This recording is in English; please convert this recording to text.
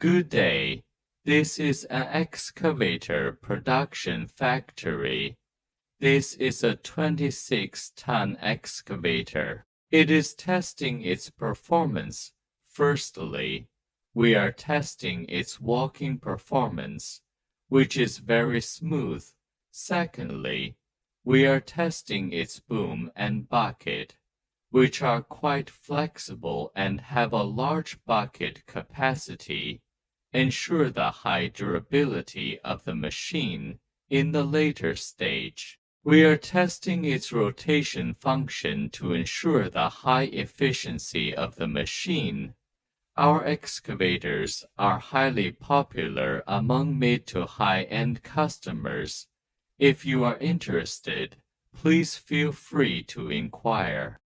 Good day. This is an excavator production factory. This is a 26-ton excavator. It is testing its performance. Firstly, we are testing its walking performance, which is very smooth. Secondly, we are testing its boom and bucket, which are quite flexible and have a large bucket capacity. Ensure the high durability of the machine in the later stage. We are testing its rotation function to ensure the high efficiency of the machine. Our excavators are highly popular among mid to high-end customers. If you are interested, please feel free to inquire.